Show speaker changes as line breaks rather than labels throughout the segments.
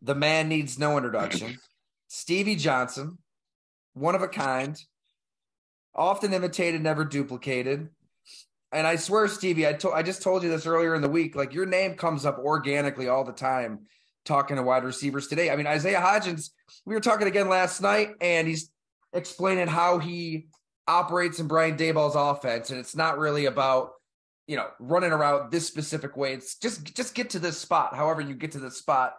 The man needs no introduction. Stevie Johnson, one of a kind, often imitated, never duplicated. And I swear, Stevie, I just told you this earlier in the week. Like your name comes up organically all the time talking to wide receivers today. I mean, Isaiah Hodgins, we were talking again last night, and he's explaining how he operates in Brian Daboll's offense, and it's not really about running around this specific way. It's just get to this spot. However, you get to this spot.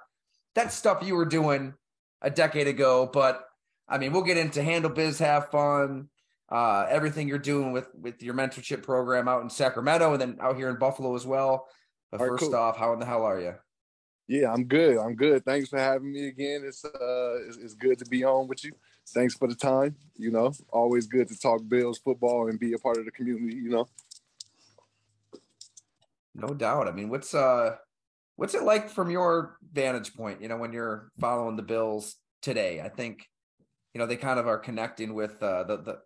That's stuff you were doing a decade ago. But I mean, we'll get into handle biz, have fun, everything you're doing with your mentorship program out in Sacramento and then out here in Buffalo as well. But
All right,
first
cool.
off, how in the hell are you?
Yeah, I'm good. I'm good. Thanks for having me again. It's good to be on with you. Thanks for the time. Always good to talk Bills football and be a part of the community.
No doubt. I mean, what's it like from your vantage point? When you're following the Bills today, I think they kind of are connecting with the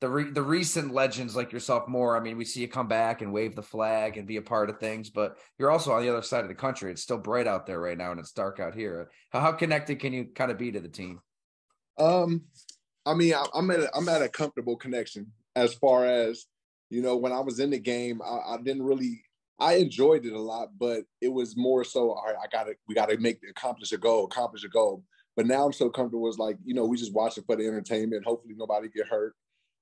recent legends like yourself more. I mean, we see you come back and wave the flag and be a part of things, but you're also on the other side of the country. It's still bright out there right now, and it's dark out here. How connected can you kind of be to the team?
I mean, I'm at a comfortable connection as far as when I was in the game. I didn't really. I enjoyed it a lot, but it was more so. All right, we gotta accomplish a goal. But now I'm so comfortable. It's like we just watch it for the entertainment. Hopefully, nobody get hurt.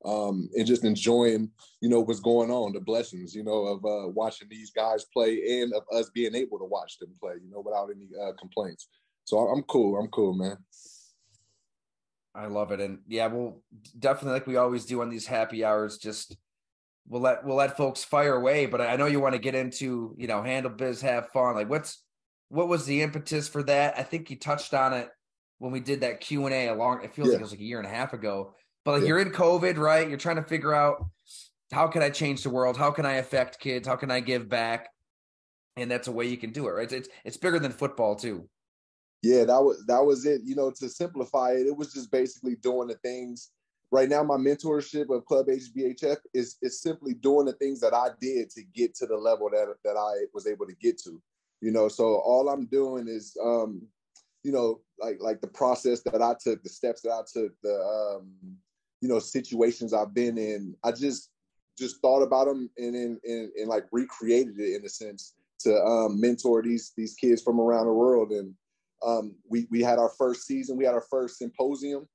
And just enjoying, what's going on, the blessings, of watching these guys play and of us being able to watch them play, without any complaints. So I'm cool. I'm cool, man.
I love it, and yeah, we'll definitely, like we always do on these happy hours, just we'll let folks fire away. But I know you want to get into handle biz, have fun. Like what was the impetus for that? I think you touched on it when we did that Q&A it feels like it was like a year and a half ago. But like
Yeah.
you're in COVID, right? You're trying to figure out how can I change the world? How can I affect kids? How can I give back? And that's a way you can do it, right? It's bigger than football too.
Yeah, that was it. To simplify it, it was just basically doing the things. Right now, my mentorship of Club HBHF is simply doing the things that I did to get to the level that I was able to get to. So all I'm doing is like the process that I took, the steps that I took, the situations I've been in. I just thought about them and like recreated it in a sense to mentor these kids from around the world. And we had our first season, we had our first symposium,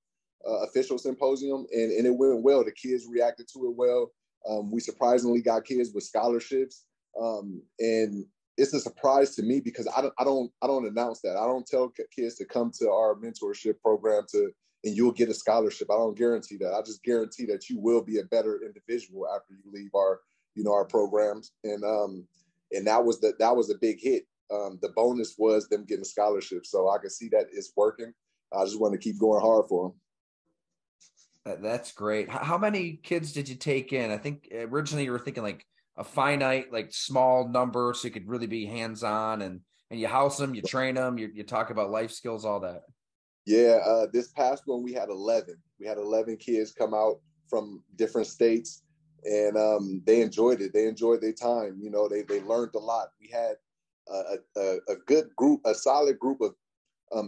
official symposium, and it went well. The kids reacted to it well. We surprisingly got kids with scholarships, and it's a surprise to me because I don't announce that. I don't tell kids to come to our mentorship program and you'll get a scholarship. I don't guarantee that. I just guarantee that you will be a better individual after you leave our programs. And that was a big hit. The bonus was them getting scholarships. So I can see that it's working. I just want to keep going hard for them.
That's great. How many kids did you take in? I think originally you were thinking like a finite, like small number, so you could really be hands-on and you house them, you train them, you talk about life skills, all that.
Yeah, this past one we had 11. We had 11 kids come out from different states, and they enjoyed it. They enjoyed their time. They learned a lot. We had a good group, a solid group of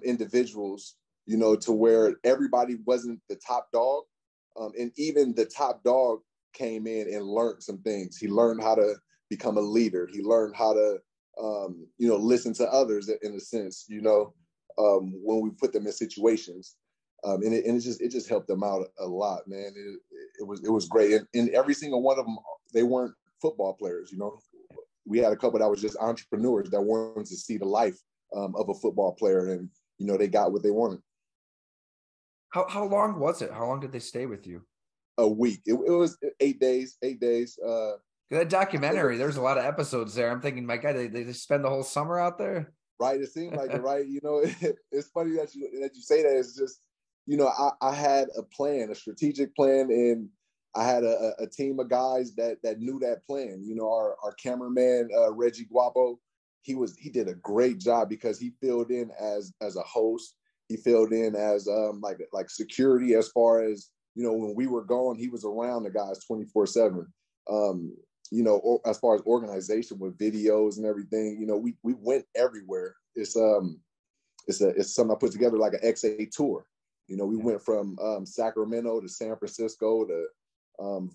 individuals. To where everybody wasn't the top dog, and even the top dog came in and learned some things. He learned how to become a leader. He learned how to listen to others in a sense. When we put them in situations, and it just helped them out a lot, man. It was great, and every single one of them, they weren't football players. We had a couple that was just entrepreneurs that wanted to see the life of a football player, and they got what they wanted.
How long was it? How long did they stay with you?
A week. It was 8 days. 8 days.
That documentary, there's a lot of episodes there. I'm thinking, my God, they just spend the whole summer out there.
Right. It seemed like it. Right. It's funny that you say that. It's just I had a plan, a strategic plan, and I had a team of guys that knew that plan. Our cameraman Reggie Guapo, he did a great job because he filled in as a host. He filled in as like security as far as when we were gone, he was around the guys 24/7. As far as organization with videos and everything, we went everywhere. It's it's something I put together like an XA tour. You know, we went from Sacramento to San Francisco to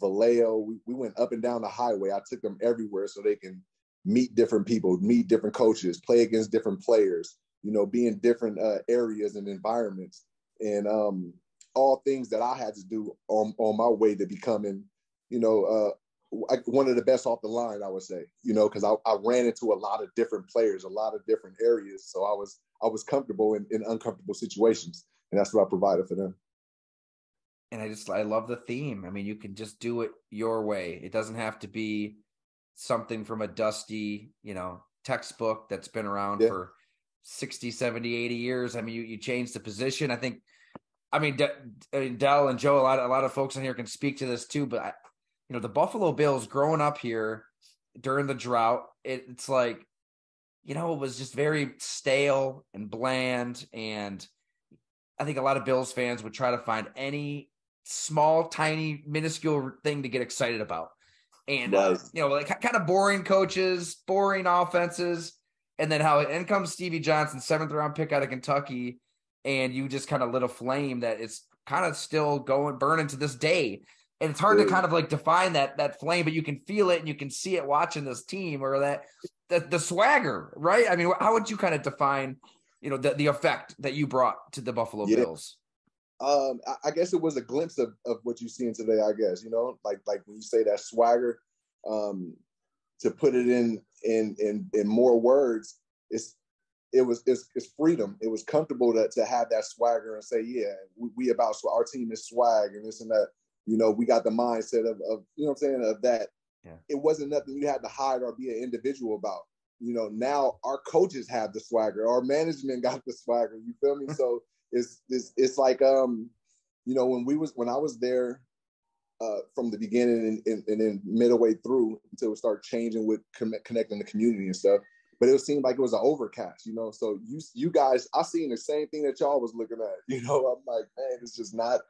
Vallejo. We went up and down the highway. I took them everywhere so they can meet different people, meet different coaches, play against different players, you know, be in different areas and environments, and all things that I had to do on my way to becoming, you know, one of the best off the line, I would say, you know, because I ran into a lot of different players, a lot of different areas. So I was comfortable in uncomfortable situations, and that's what I provided for them.
And I love the theme. I mean, you can just do it your way. It doesn't have to be something from a dusty, you know, textbook that's been around for 60, 70, 80 years. I mean, you change the position. I mean, Dell and Joe, a lot of folks in here can speak to this too, but you know, the Buffalo Bills growing up here during the drought, it's like, you know, it was just very stale and bland. And I think a lot of Bills fans would try to find any small, tiny, minuscule thing to get excited about. And, you know, like kind of boring coaches, boring offenses. And then in comes Stevie Johnson, 7th round pick out of Kentucky. And you just kind of lit a flame that it's kind of still burning to this day. And it's hard to kind of like define that flame, but you can feel it and you can see it watching this team, or the swagger, right? I mean, how would you kind of define, you know, the effect that you brought to the Buffalo Bills?
I guess it was a glimpse of what you're seeing today, I guess, you know, like when you say that swagger, to put it in more words, it's freedom. It was comfortable to have that swagger and say, yeah, we about our team is swag and this and that. You know, we got the mindset of you know what I'm saying, of that. Yeah. It wasn't nothing you had to hide or be an individual about. You know, now our coaches have the swagger, our management got the swagger. You feel me? So it's like you know, when I was there from the beginning and then midway through until it started changing with connecting the community and stuff. But it seemed like it was an overcast, you know. So you guys, I seen the same thing that y'all was looking at. You know, I'm like, man, it's just not.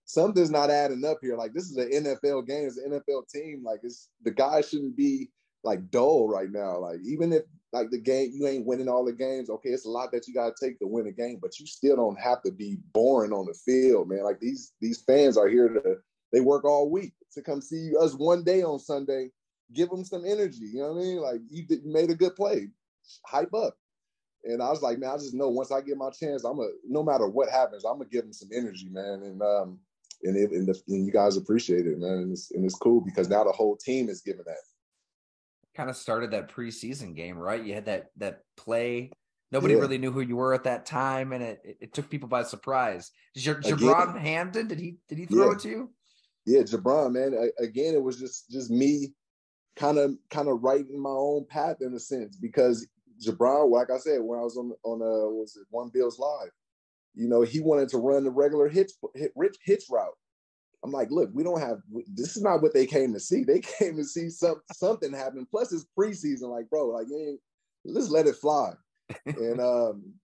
Something's not adding up here. Like, this is an NFL game, it's an NFL team. Like, the guys shouldn't be like dull right now. Like, even if like the game, you ain't winning all the games. Okay, it's a lot that you got to take to win a game, but you still don't have to be boring on the field, man. Like these fans are here they work all week to come see us one day on Sunday. Give them some energy. You know what I mean? Like, you made a good play, hype up. And I was like, man, I just know once I get my chance, no matter what happens, I'm gonna give them some energy, man. And you guys appreciate it, man. And it's cool because now the whole team is giving that.
Kind of started that preseason game, right? You had that play. Nobody really knew who you were at that time, and it took people by surprise. Jabron Hamden, did he throw it to you?
Yeah, Jabron, man. Again, it was just me kind of writing my own path in a sense, because Jabron, like I said, when I was on One Bills Live, you know, he wanted to run the regular hitch route. I'm like, look, this is not what they came to see. They came to see something happen. Plus it's preseason. Like, bro, like, let's let it fly. And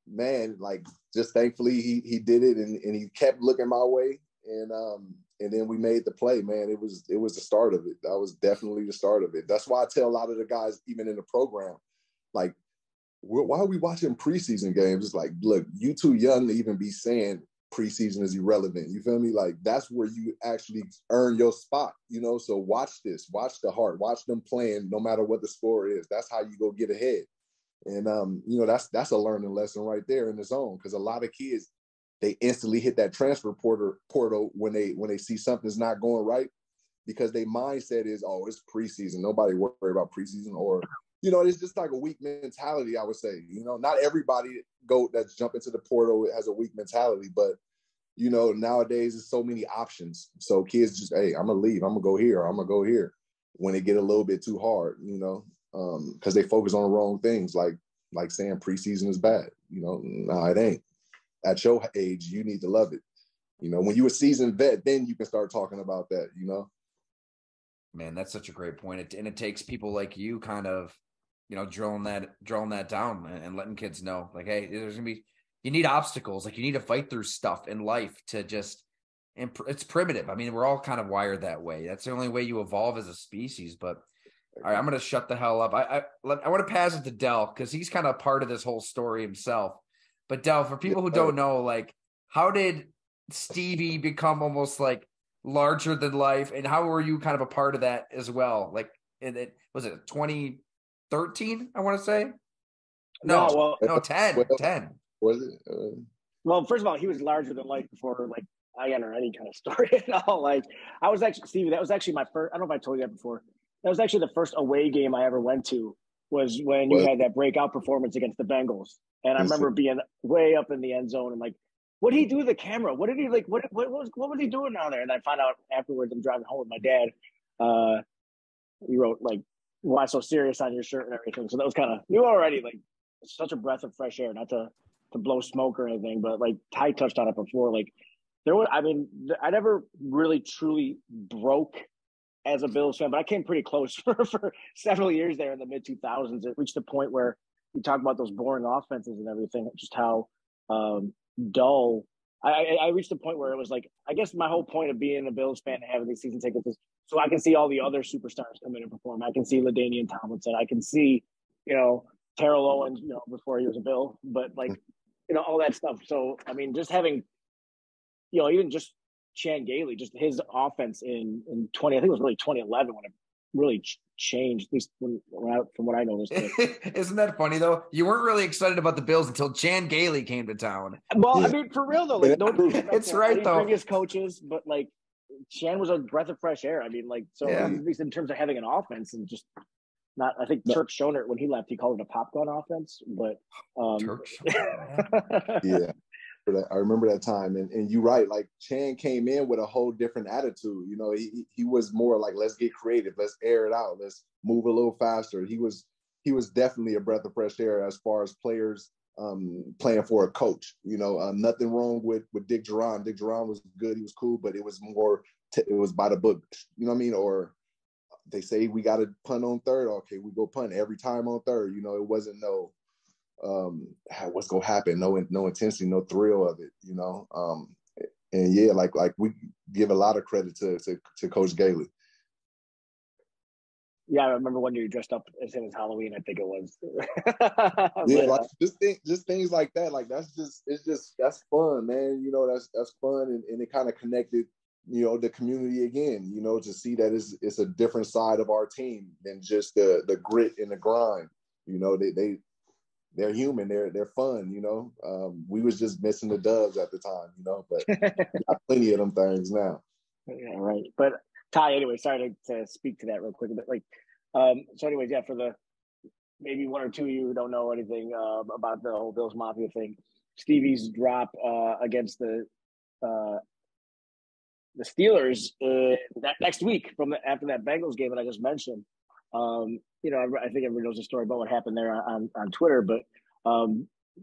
man, like, just thankfully he did it, and he kept looking my way. And then we made the play, man. It was the start of it. That was definitely the start of it. That's why I tell a lot of the guys, even in the program, like, why are we watching preseason games? It's like, look, you too young to even be saying preseason is irrelevant. You feel me? Like, that's where you actually earn your spot, you know? So watch this, watch the heart, watch them playing no matter what the score is. That's how you go get ahead. And, you know, that's a learning lesson right there in the zone, because a lot of kids, they instantly hit that transfer portal when they see something's not going right, because their mindset is, oh, it's preseason. Nobody worry about preseason. Or, you know, it's just like a weak mentality, I would say. You know, not everybody that's jump into the portal has a weak mentality, but, you know, nowadays there's so many options. So kids just, hey, I'm going to leave. I'm going to go here. Or I'm going to go here, when it get a little bit too hard, you know, because they focus on the wrong things, like saying preseason is bad. You know, no, it ain't. At your age, you need to love it. You know, when you a seasoned vet, then you can start talking about that, you know?
Man, that's such a great point. And it takes people like you kind of, you know, drilling that down and letting kids know, like, hey, you need obstacles. Like, you need to fight through stuff in life to just, and it's primitive. I mean, we're all kind of wired that way. That's the only way you evolve as a species. But all right, I'm going to shut the hell up. I want to pass it to Dell, because he's kind of part of this whole story himself. But Del, for people who don't know, like, how did Stevie become almost like larger than life, and how were you kind of a part of that as well? Like, was it 2013? I want to say. No, 10.
Well,
10.
was it?
Well, first of all, he was larger than life before like I enter any kind of story at all. Like I was actually Stevie. That was actually my first. I don't know if I told you that before. That was actually the first away game I ever went to. Was when you had that breakout performance against the Bengals, and I remember being way up in the end zone and like, what did he do to the camera? What did he like? What was he doing down there? And I found out afterwards. I'm driving home with my dad. He wrote like, "Why so serious" on your shirt and everything. So that was kind of you already like such a breath of fresh air. Not to blow smoke or anything, but like Ty touched on it before. Like there was, I mean, I never really truly broke as a Bills fan, but I came pretty close for several years there in the mid 2000s. It reached a point where you talk about those boring offenses and everything, just how dull. I reached a point where it was like, I guess my whole point of being a Bills fan and having these season tickets is so I can see all the other superstars come in and perform. I can see LaDainian Tomlinson. I can see, Terrell Owens, before he was a Bill, but like, all that stuff. So, I mean, just having, even just Chan Gailey, just his offense in 20, I think it was really 2011 when it really changed, at least from what I noticed.
Isn't that funny, though? You weren't really excited about the Bills until Chan Gailey came to town.
Well, yeah. I mean, for real, though. Like,
it's right, though.
Previous coaches, but, like, Chan was a breath of fresh air. I mean, like, so at least in terms of having an offense and just not, I think Turk Schoner, when he left, he called it a popgun offense, but
Turk Schoner,
yeah. I remember that time, and you're right. Like Chan came in with a whole different attitude. He was more like, let's get creative, let's air it out, let's move a little faster. He was definitely a breath of fresh air as far as players playing for a coach. Nothing wrong with Dick Duran. Dick Duran was good, he was cool, but it was more it was by the book. You know what I mean? Or they say we got to punt on third. Okay, we go punt every time on third. It wasn't no. What's gonna happen? No intensity, no thrill of it, and yeah, like we give a lot of credit to Coach Gailey.
Yeah, I remember one year you dressed up as him as Halloween, I think it was.
Yeah, like just things like that. Like that's fun, man. That's fun, and it kind of connected, the community again. To see that it's a different side of our team than just the grit and the grind. They're human. They're fun. We was just missing the doves at the time. But we got plenty of them things now.
Yeah, right. But Ty, anyway, sorry to speak to that real quick. But so anyways, yeah, for the maybe one or two of you who don't know anything about the whole Bills Mafia thing, Stevie's drop against the Steelers that next week after that Bengals game that I just mentioned. I think everybody knows the story about what happened there on Twitter, but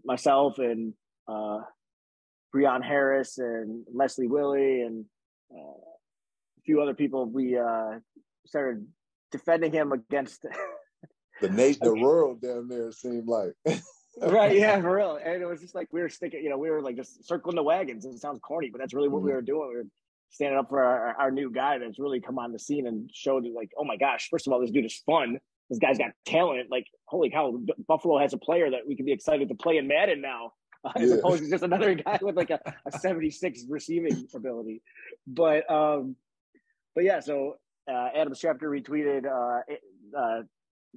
myself and Breon Harris and Leslie Willie and a few other people, we started defending him against
the nation, the world down there, it seemed like.
Right, yeah, for real. And it was just like we were sticking, we were like just circling the wagons. It sounds corny, but that's really what we were doing. We were standing up for our new guy that's really come on the scene and showed like, oh my gosh, first of all, this dude is fun. This guy's got talent. Like, holy cow, Buffalo has a player that we can be excited to play in Madden now, as opposed to just another guy with like a 76 receiving ability. But yeah, so Adam Schefter retweeted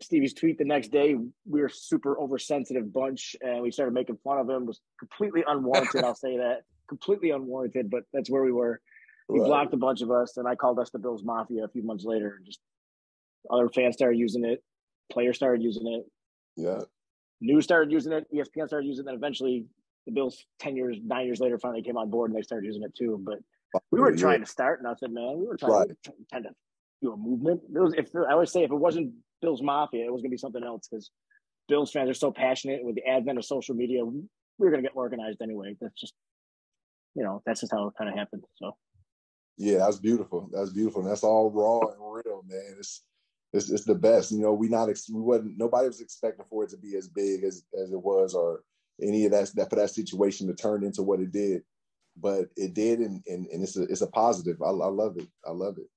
Stevie's tweet the next day. We were super oversensitive bunch, and we started making fun of him. It was completely unwarranted. I'll say that. Completely unwarranted, but that's where we were. He blocked a bunch of us, and I called us the Bills Mafia a few months later. Just other fans started using it. Players started using it.
Yeah.
News started using it. ESPN started using it. And eventually, the Bills 9 years later finally came on board, and they started using it too. But we were trying to start nothing, man. We were trying to do a movement. I always say if it wasn't Bills Mafia, it was going to be something else because Bills fans are so passionate. With the advent of social media, we were going to get organized anyway. That's just, that's just how it kind of happened. So.
Yeah, that's beautiful. That's beautiful. And that's all raw and real, man. It's the best. Nobody was expecting for it to be as big as it was, or any of that for that situation to turn into what it did. But it did, and it's a positive. I love it. I love it.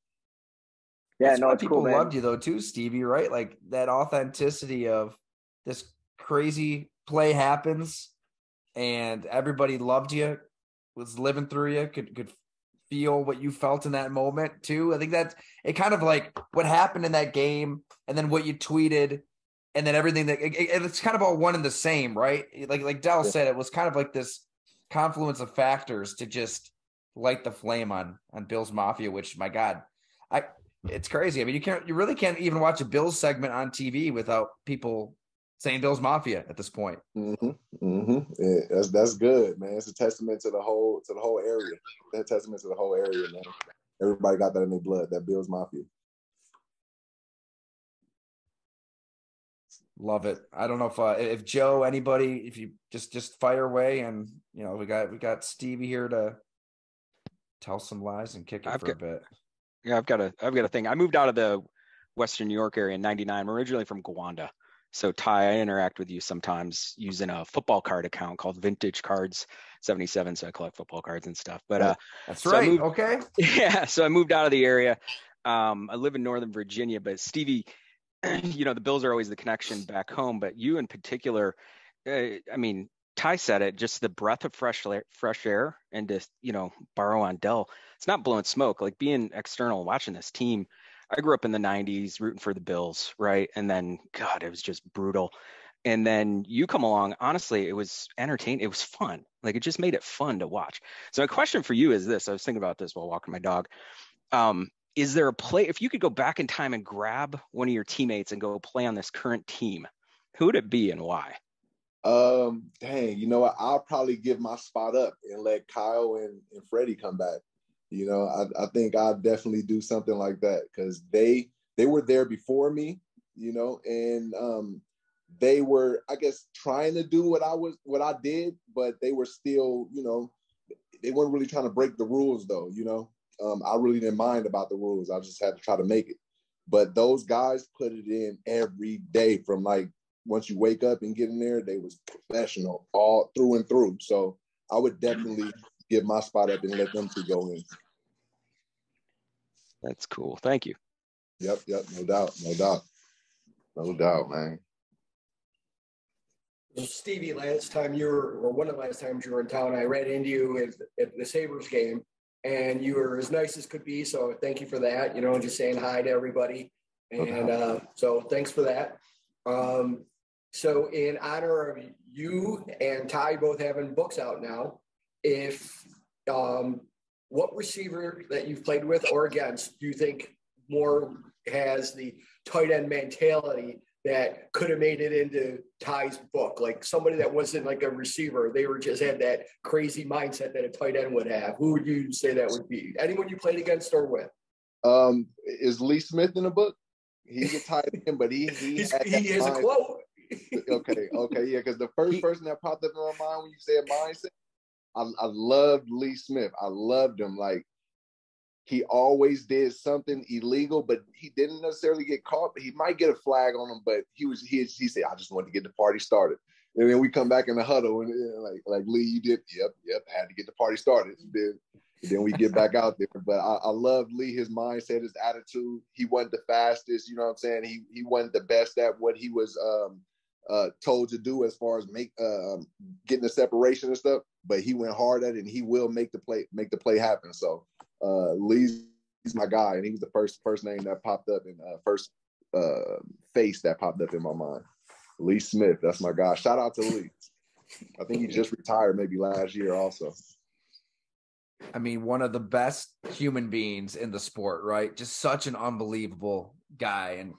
Yeah,
that's why people
cool,
loved you though too, Stevie. Right, like that authenticity of this crazy play happens, and everybody loved you, was living through you, could feel what you felt in that moment too. I think that's it, kind of like what happened in that game, and then what you tweeted, and then everything it's kind of all one and the same, right? Like Dell said, it was kind of like this confluence of factors to just light the flame on Bills Mafia, which, my God, it's crazy. I mean, you really can't even watch a Bills segment on TV without people saying Bills Mafia at this point.
Yeah, that's good, man. It's a testament to the whole area. That testament to the whole area, man. Everybody got that in their blood. That Bills Mafia.
Love it. I don't know if Joe, anybody, if you just fire away, and we got Stevie here to tell some lies and kick it for a bit.
Yeah, I've got a thing. I moved out of the Western New York area in '99. I'm originally from Gowanda. So Ty, I interact with you sometimes using a football card account called Vintage Cards 77. So I collect football cards and stuff. But
that's right. Okay.
Yeah. So I moved out of the area. I live in Northern Virginia, but Stevie, the Bills are always the connection back home. But you in particular, I mean, Ty said it, just the breath of fresh air, and to, borrow on Dell. It's not blowing smoke, like being external, watching this team. I grew up in the 90s rooting for the Bills, right? And then, God, it was just brutal. And then you come along, honestly, it was entertaining. It was fun. Like, it just made it fun to watch. So my question for you is this. I was thinking about this while walking my dog. Is there a play, if you could go back in time and grab one of your teammates and go play on this current team, who would it be and why?
Dang, you know what? I'll probably give my spot up and let Kyle and Freddie come back. I think I'll definitely do something like that, because they were there before me, and they were, I guess, trying to do what I did, but they were still, they weren't really trying to break the rules though, I really didn't mind about the rules. I just had to try to make it. But those guys put it in every day, from like once you wake up and get in there, they was professional all through and through. So I would definitely give my spot up and let them two go in.
That's cool. Thank you.
Yep. No doubt, man.
Stevie, one of the last times you were in town, I ran into you at the Sabres game, and you were as nice as could be. So thank you for that, just saying hi to everybody. And so thanks for that. So in honor of you and Ty both having books out now, what receiver that you've played with or against do you think more has the tight end mentality that could have made it into Ty's book? Like somebody that wasn't like a receiver, they just had that crazy mindset that a tight end would have. Who would you say that would be? Anyone you played against or with?
Is Lee Smith in the book? He's a tight end, but he has a quote. Okay, yeah, because the first person that popped up in my mind when you said mindset, I loved Lee Smith. I loved him. Like, he always did something illegal, but he didn't necessarily get caught. He might get a flag on him, but he said, I just wanted to get the party started. And then we come back in the huddle and like Lee, you did, yep, had to get the party started. Then we get back out there. But I loved Lee, his mindset, his attitude. He wasn't the fastest, you know what I'm saying? He wasn't the best at what he was told to do as far as getting the separation and stuff, but he went hard at it, and he will make the play happen. So he's my guy, and he was the first name that popped up, and first face that popped up in my mind. Lee Smith, that's my guy. Shout out to Lee. I think he just retired maybe last year also.
I mean, one of the best human beings in the sport, right? Just such an unbelievable guy. And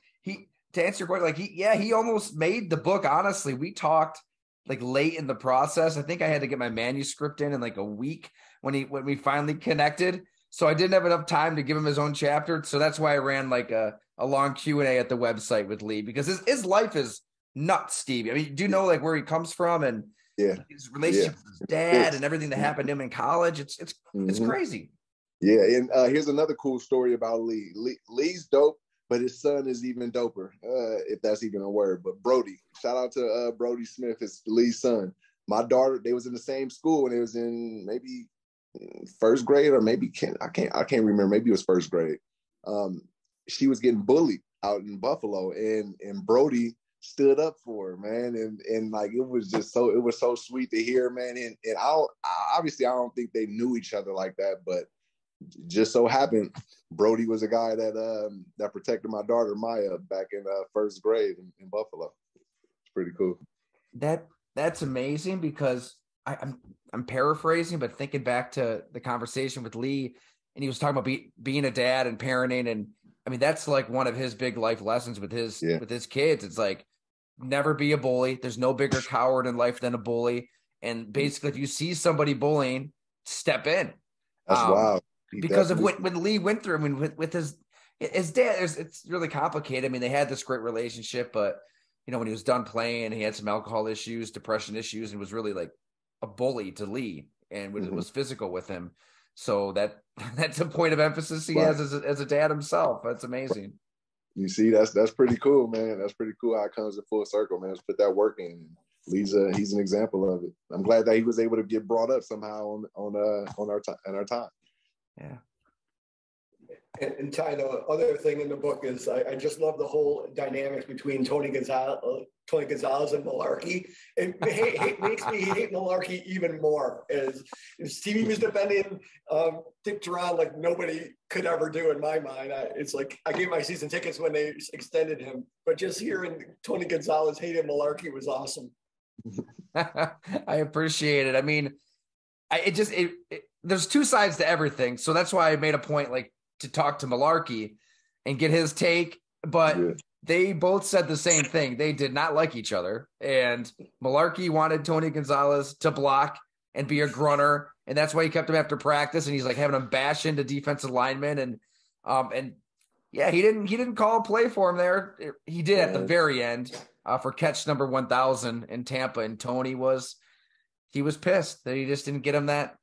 to answer your question, he almost made the book. Honestly, we talked like late in the process. I think I had to get my manuscript in like a week when we finally connected. So I didn't have enough time to give him his own chapter. So that's why I ran like a long Q&A at the website with Lee, because his life is nuts, Stevie. I mean, do you know like where he comes from and his relationship with his dad and everything that happened to him in college? It's crazy.
Yeah, and here's another cool story about Lee. Lee's dope, but his son is even doper, if that's even a word. But Brody, shout out to Brody Smith, is Lee's son. My daughter, they was in the same school, and it was in maybe first grade or maybe I can't remember. Maybe it was first grade. She was getting bullied out in Buffalo, and Brody stood up for her, man. And like, it was so sweet to hear, man. And obviously I don't think they knew each other like that, but just so happened Brody was a guy that protected my daughter Maya back in first grade in Buffalo. It's pretty cool.
That's amazing, because I'm paraphrasing, but thinking back to the conversation with Lee, and he was talking about being a dad and parenting, and I mean that's like one of his big life lessons with his kids. It's like, never be a bully. There's no bigger coward in life than a bully, and basically if you see somebody bullying, step in.
That's wild.
Because of what Lee went through. I mean, with his dad, it's really complicated. I mean, they had this great relationship, but when he was done playing, he had some alcohol issues, depression issues, and was really like a bully to Lee, and was physical with him. So that's a point of emphasis he has as a dad himself. That's amazing.
You see, that's pretty cool, man. That's pretty cool how it comes in full circle, man. Let's put that work in. He's an example of it. I'm glad that he was able to get brought up somehow on our time.
Yeah.
And Ty, the other thing in the book is I just love the whole dynamics between Tony Gonzalez and Malarkey. It makes me hate Malarkey even more. As Stevie was defending Dick Duran like nobody could ever do in my mind. It's like I gave my season tickets when they extended him, but just hearing Tony Gonzalez hating Malarkey was awesome.
I appreciate it. I mean, there's two sides to everything, so that's why I made a point like to talk to Malarkey and get his take, but they both said the same thing. They did not like each other, and Malarkey wanted Tony Gonzalez to block and be a grunter, and that's why he kept him after practice, and he's like having him bash into defensive linemen, and yeah, he didn't call a play for him there. He did at the very end for catch number 1,000 in Tampa, and Tony was pissed that he just didn't get him that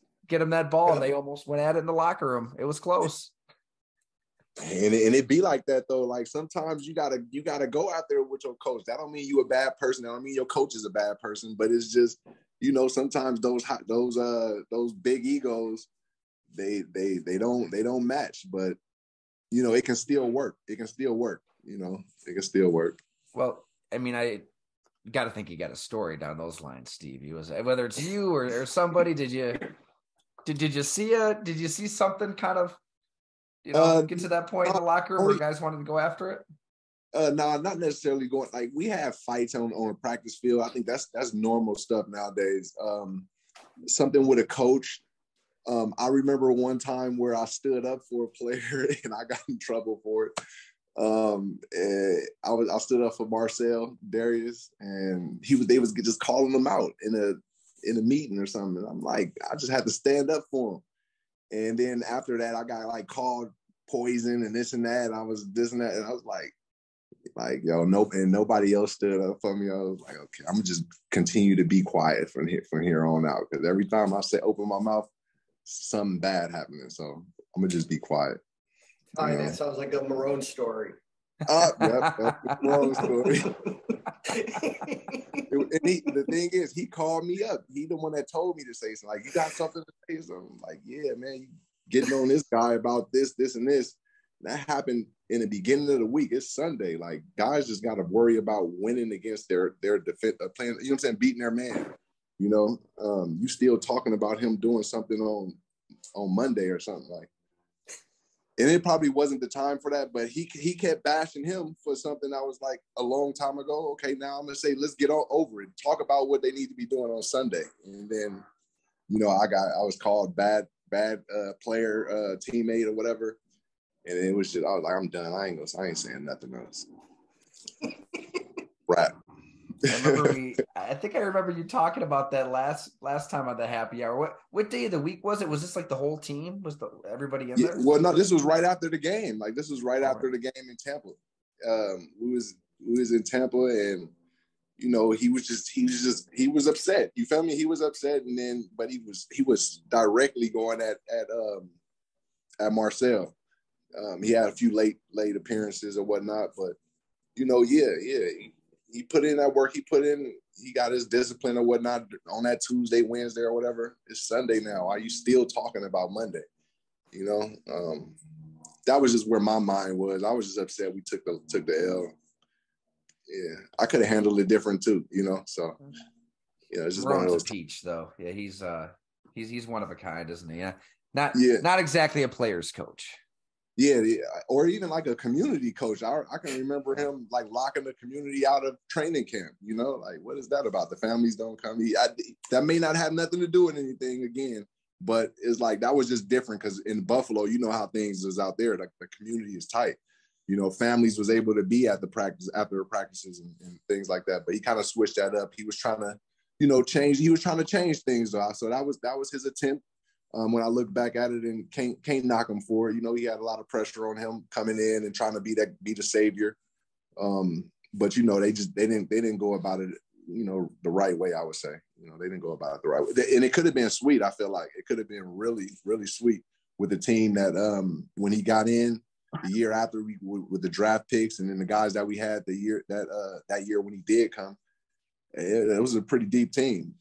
ball, and they almost went at it in the locker room. It was close.
And it be like that though. Like sometimes you gotta go out there with your coach. That don't mean you a bad person. That don't mean your coach is a bad person. But it's just sometimes those big egos they don't match. But it can still work. It can still work. It can still work.
Well, I mean, I got to think you got a story down those lines, Steve. Whether it's you or somebody. Did you see something kind of? Get to that point in the locker room where guys wanted to go after it?
No, not necessarily going. Like we have fights on a practice field. I think that's normal stuff nowadays. Something with a coach. I remember one time where I stood up for a player and I got in trouble for it. I stood up for Marcel Darius, and they was just calling him out in a meeting or something. I'm like, I just had to stand up for him. And then after that, I got like called poison and this and that. And I was this and that. And I was like, yo, nope. And nobody else stood up for me. I was like, okay, I'm gonna just continue to be quiet from here on out. Because every time I open my mouth, something bad happening. So I'm gonna just be quiet.
That sounds like a Marone story.
Yep, Marone story. The thing is, he called me up. He the one that told me to say something. Like, you got something to say? So I'm like, yeah, man, you getting on this guy about this, and this. That happened in the beginning of the week. It's Sunday. Like, guys just got to worry about winning against their defense, playing. You know what I'm saying? Beating their man. You still talking about him doing something on Monday or something like. And it probably wasn't the time for that, but he kept bashing him for something that was like a long time ago. Okay, now I'm gonna say let's get over it. Talk about what they need to be doing on Sunday. And then, I was called bad player, teammate or whatever. And it was just I was like, I'm done. I ain't saying nothing else. Right.
I think I remember you talking about that last time on the happy hour. What day of the week was it? Was this like the whole team? Was everybody in there?
Well, no, this was right after the game. Like this was right after the game in Tampa. We was in Tampa, and he was upset. You feel me? He was upset, and then but he was directly going at Marcel. He had a few late appearances or whatnot, but he put in that work. He got his discipline or whatnot on that Tuesday, Wednesday, or whatever. It's Sunday now. Are you still talking about Monday? That was just where my mind was. I was just upset we took the L. Yeah, I could have handled it different too, So, it's just one of
Rowan's
those.
a peach, though. Yeah, he's one of a kind, isn't he? Yeah.
Yeah.
Not exactly a player's coach.
Yeah, or even like a community coach. I can remember him like locking the community out of training camp. Like what is that about? The families don't come. That may not have nothing to do with anything again, but it's like that was just different because in Buffalo, you know how things is out there. Like the community is tight. Families was able to be at the practice after the practices and things like that. But he kind of switched that up. He was trying to, change. He was trying to change things. So that was his attempt. When I look back at it, and can't knock him for it. He had a lot of pressure on him coming in and trying to be the savior. But they didn't go about it, the right way. I would say, they didn't go about it the right way, and it could have been sweet. I feel like it could have been really, really sweet with the team that when he got in the year after with the draft picks, and then the guys that we had the year that year when he did come, it was a pretty deep team.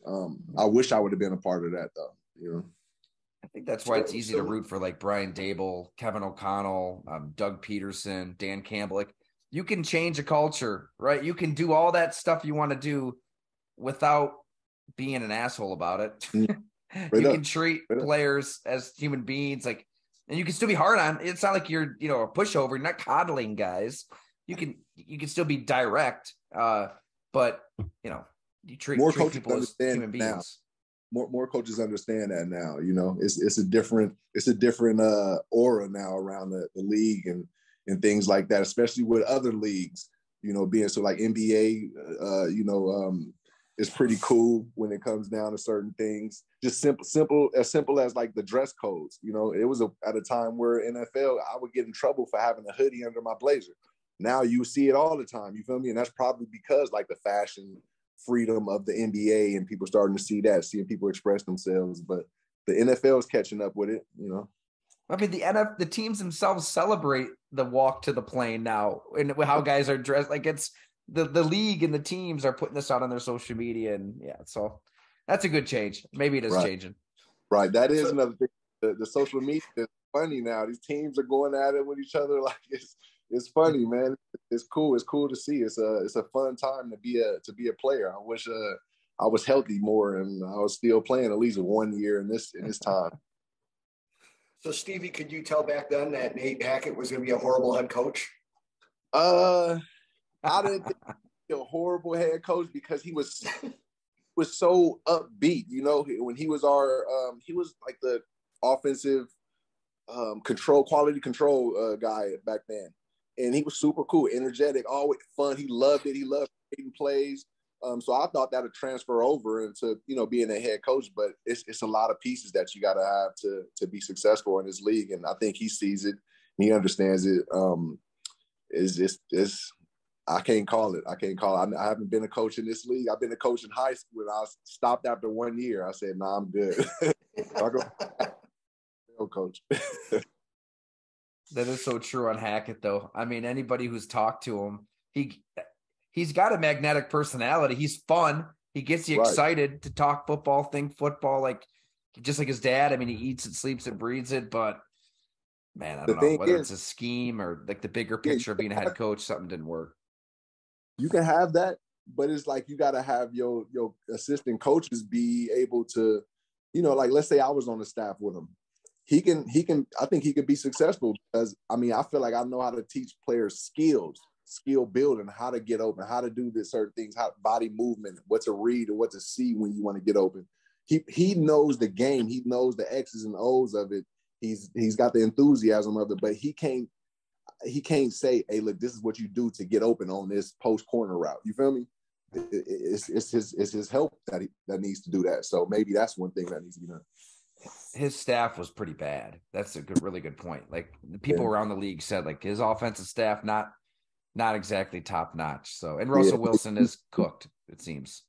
I wish I would have been a part of that though.
I think that's why it's easy to root for like Brian Dable, Kevin O'Connell, Doug Peterson, Dan Campbell. Like you can change a culture, right? You can do all that stuff you want to do without being an asshole about it. You can treat players as human beings, like, and you can still be hard on. It's not like you're, a pushover. You're not coddling guys. You can still be direct, but you treat people as human beings.
Now. More coaches understand that now. It's a different aura now around the league and things like that, especially with other leagues. Being so like NBA, is pretty cool when it comes down to certain things. Just simple as like the dress codes. It was at a time where NFL, I would get in trouble for having a hoodie under my blazer. Now you see it all the time. You feel me? And that's probably because like the fashion freedom of the NBA and people starting to seeing people express themselves, but the NFL is catching up with it,
I mean, the teams themselves celebrate the walk to the plane now and how guys are dressed. Like it's the league and the teams are putting this out on their social media, and so that's a good change. Maybe it is changing.
Right. That is another thing. The social media is funny now. These teams are going at it with each other. Like it's funny, man. It's cool. It's cool to see. It's a fun time to be a player. I wish I was healthy more and I was still playing at least 1 year in this time.
So Stevie, could you tell back then that Nate Hackett was going to be a horrible head coach?
I didn't think he was a horrible head coach because he was so upbeat. When he was he was like the offensive quality control guy back then. And he was super cool, energetic, always fun. He loved it. He loved creating plays. So I thought that would transfer over into, being a head coach. But it's a lot of pieces that you got to have to be successful in this league. And I think he sees it and he understands it. I can't call it. I haven't been a coach in this league. I've been a coach in high school. And I stopped after 1 year. I said, "Nah, I'm good." Coach.
That is so true on Hackett, though. I mean, anybody who's talked to him, he's got a magnetic personality. He's fun. He gets you excited to talk football, think football, like just like his dad. I mean, he eats it, sleeps it, breathes it. But man, I don't know whether it's a scheme or like the bigger picture of being a head coach. Something didn't work.
You can have that, but it's like you got to have your assistant coaches be able to, like let's say I was on the staff with him. He can, I think he could be successful because, I mean, I feel like I know how to teach players skill building, how to get open, how to do this certain things, how body movement, what to read or what to see when you want to get open. He knows the game. He knows the X's and O's of it. He's got the enthusiasm of it, but he can't say, "Hey, look, this is what you do to get open on this post corner route." You feel me? It's his help that needs to do that. So maybe that's one thing that needs to be done.
His staff was pretty bad. That's a really good point. Like the people around the league said, like his offensive staff not exactly top notch. So, and Russell Wilson is cooked, it seems.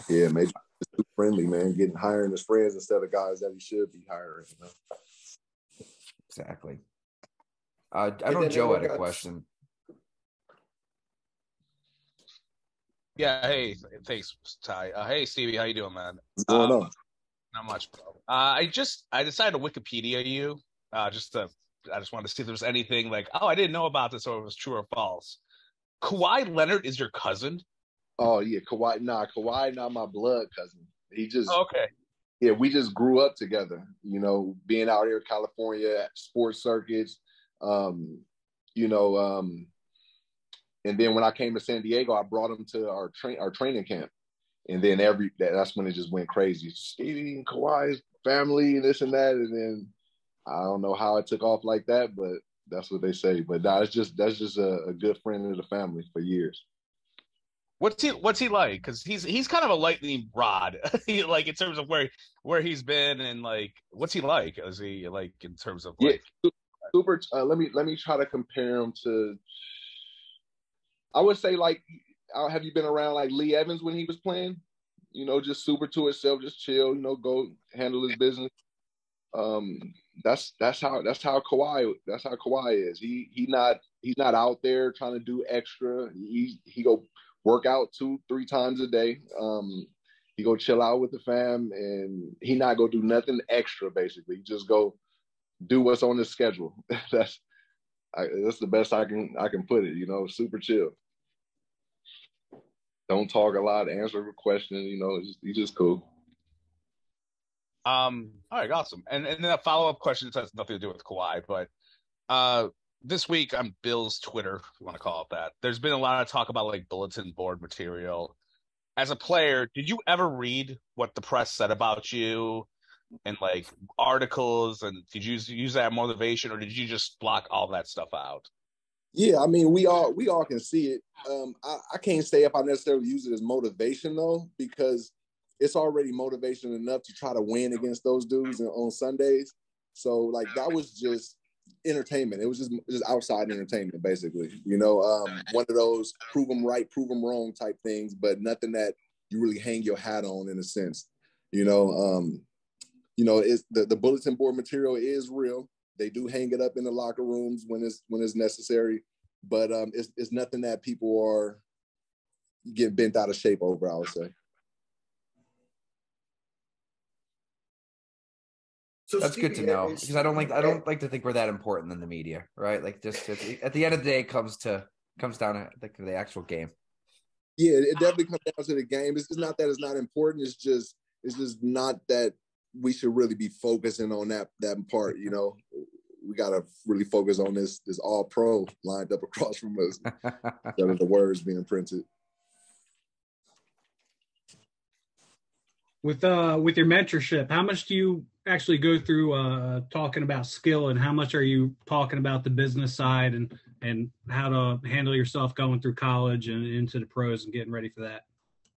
Yeah, maybe too friendly, man. Hiring his friends instead of guys that he should be hiring.
Exactly. I know Joe had a question.
Yeah. Hey, thanks, Ty. Hey, Stevie, how you doing, man?
What's going on?
Not much, bro. I decided to Wikipedia you just to I just wanted to see if there was anything like, oh, I didn't know about this, or it was true or false. Kawhi Leonard is your cousin?
Oh yeah, Kawhi. Nah, Kawhi not my blood cousin. He just
Okay.
Yeah, we just grew up together. Being out here in California, sports circuits. You know, and then when I came to San Diego, I brought him to our training camp, and then that's when it just went crazy. Stevie and Kawhi's family, and this and that, and then I don't know how it took off like that, but that's what they say. But nah, that's just a good friend of the family for years.
What's he like? Because he's kind of a lightning rod, like in terms of where he's been, and like what's he like? Is he like in terms of like
super? Let me try to compare him to. I would say like, have you been around like Lee Evans when he was playing? Just super to himself, just chill. Go handle his business. That's how Kawhi is. He's not out there trying to do extra. He go work out 2-3 times a day. He go chill out with the fam, and he not go do nothing extra. Basically, he just go do what's on his schedule. That's the best I can put it. Super chill. Don't talk a lot. Answer a question. He's just cool.
All right, awesome. And then a follow-up question that has nothing to do with Kawhi, but this week on Bill's Twitter, if you want to call it that, there's been a lot of talk about like bulletin board material. As a player, did you ever read what the press said about you and like articles, and did you use that motivation, or did you just block all that stuff out?
Yeah, I mean, we all can see it. I can't say if I necessarily use it as motivation though, because it's already motivation enough to try to win against those dudes on Sundays. So like that was just entertainment. It was just outside entertainment, basically. One of those prove them right, prove them wrong type things, but nothing that you really hang your hat on in a sense. It's the bulletin board material is real. They do hang it up in the locker rooms when it's necessary, but it's nothing that people are getting bent out of shape over, I would say.
So that's good to know, because I don't like to think we're that important in the media, right? Like just at the end of the day, it comes down to the actual game.
Yeah, it definitely comes down to the game. It's not that it's not important. It's just not that we should really be focusing on that part. We got to really focus on this all pro lined up across from us instead of the words being printed.
With your mentorship, how much do you actually go through talking about skill, and how much are you talking about the business side and how to handle yourself going through college and into the pros and getting ready for that?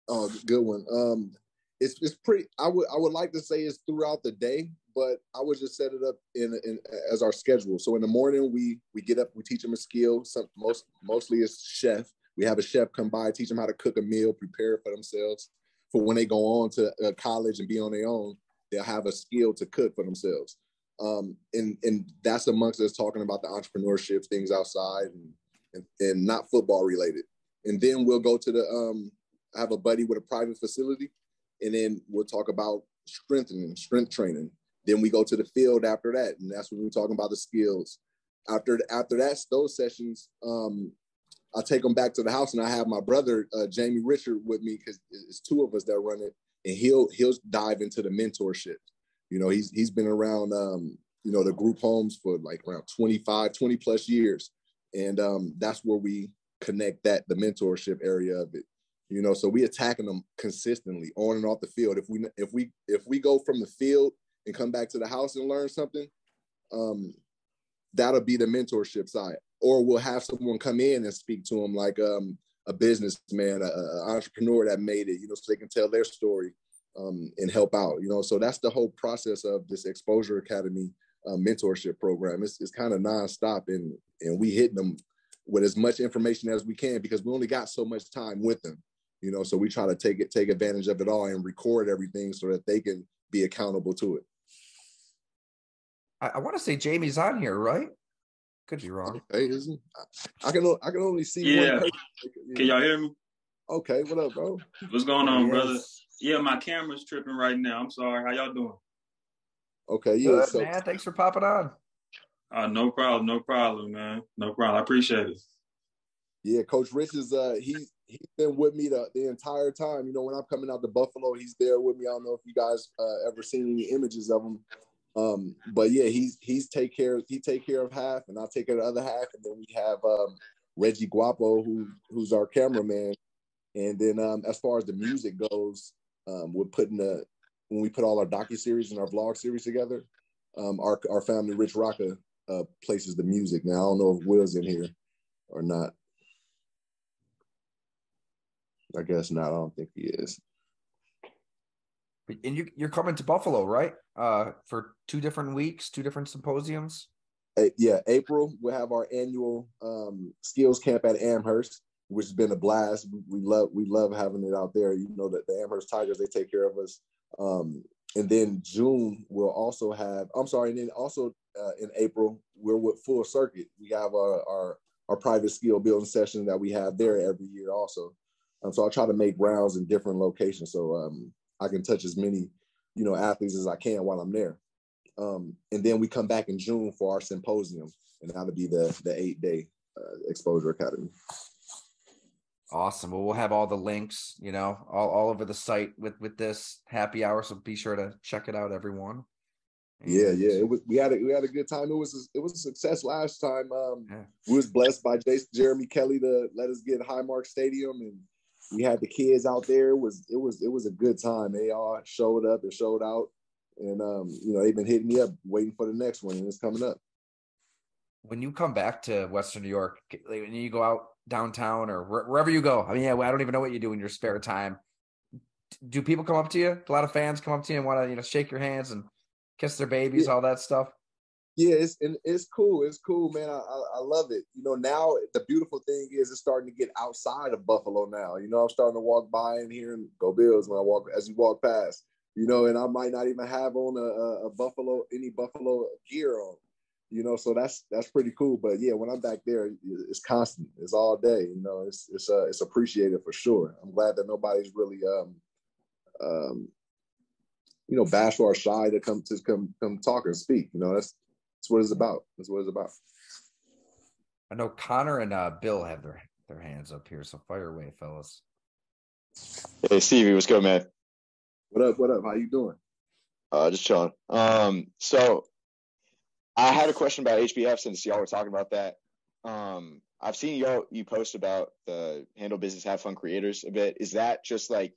Oh, good one. It's pretty. I would like to say it's throughout the day, but I would just set it up in as our schedule. So in the morning we get up, we teach them a skill. Mostly it's chef. We have a chef come by, teach them how to cook a meal, prepare for themselves. For when they go on to college and be on their own, they'll have a skill to cook for themselves. And that's amongst us talking about the entrepreneurship things outside and not football related. And then we'll go to I have a buddy with a private facility, and then we'll talk about strength training. Then we go to the field after that, and that's when we're talking about the skills. After that, those sessions, I take them back to the house, and I have my brother Jamie Richard with me, because it's two of us that run it, and he'll dive into the mentorship. He's been around the group homes for like around 20 plus years, and that's where we connect the mentorship area of it. So we attacking them consistently on and off the field. If we go from the field and come back to the house and learn something, that'll be the mentorship side. Or we'll have someone come in and speak to them, like a businessman, an entrepreneur that made it, so they can tell their story and help out. So that's the whole process of this Exposure Academy mentorship program. It's kind of nonstop, and we hit them with as much information as we can, because we only got so much time with them. So we try to take advantage of it all and record everything so that they can be accountable to it.
I want to say Jamie's on here, right? Could be wrong.
Hey, isn't I can only see one person.
Can y'all hear me?
Okay, what up, bro?
What's going on, brother? Yeah, my camera's tripping right now. I'm sorry. How y'all doing?
Okay, yeah.
Good, man. Thanks for popping on.
No problem, man. No problem. I appreciate it.
Yeah, Coach Rich is he's been with me the entire time. You know, when I'm coming out to Buffalo, he's there with me. I don't know if you guys ever seen any images of him. But yeah, he take care of half, and I'll take care of the other half, and then we have Reggie Guapo, who's our cameraman. And then as far as the music goes, we're when we put all our docuseries and our vlog series together, our family Rich Rocca places the music. Now I don't know if Will's in here or not. I guess not. I don't think he is.
And you're coming to Buffalo, right? For 2 different weeks, 2 different symposiums.
Yeah, April we'll have our annual skills camp at Amherst, which has been a blast. We love having it out there. You know that the Amherst Tigers, they take care of us. And then June we'll also have. And then also in April we're with Full Circuit. We have our private skill building session that we have there every year also. So I'll try to make rounds in different locations so I can touch as many, athletes as I can while I'm there. And then we come back in June for our symposium, and that'll be the 8-day Exposure Academy.
Awesome. Well, we'll have all the links, all over the site with this happy hour. So be sure to check it out, everyone.
Yeah. We had a good time. It was a success last time. We was blessed by Jeremy Kelly to let us get Highmark Stadium, and we had the kids out there. It was a good time. They all showed up and showed out, and they've been hitting me up waiting for the next one, and it's coming up.
When you come back to Western New York, when you go out downtown or wherever you go, I don't even know what you do in your spare time. Do people come up to you? A lot of fans come up to you and want to shake your hands and kiss their babies, all that stuff.
Yeah, it's cool. It's cool, man. I love it. Now the beautiful thing is it's starting to get outside of Buffalo now. I'm starting to walk by and hear and go Bills as you walk past. And I might not even have on any Buffalo gear on. So that's pretty cool. But yeah, when I'm back there, it's constant. It's all day. It's appreciated for sure. I'm glad that nobody's really bashful or shy to come talk and speak. That's what it's about. That's what it's about.
I know Connor and Bill have their hands up here, so fire away, fellas.
Hey Stevie, what's good, man?
What up? How you doing?
Just chilling. So I had a question about HBF since y'all were talking about that. I've seen you post about the Handle Business Have Fun creators a bit. Is that just like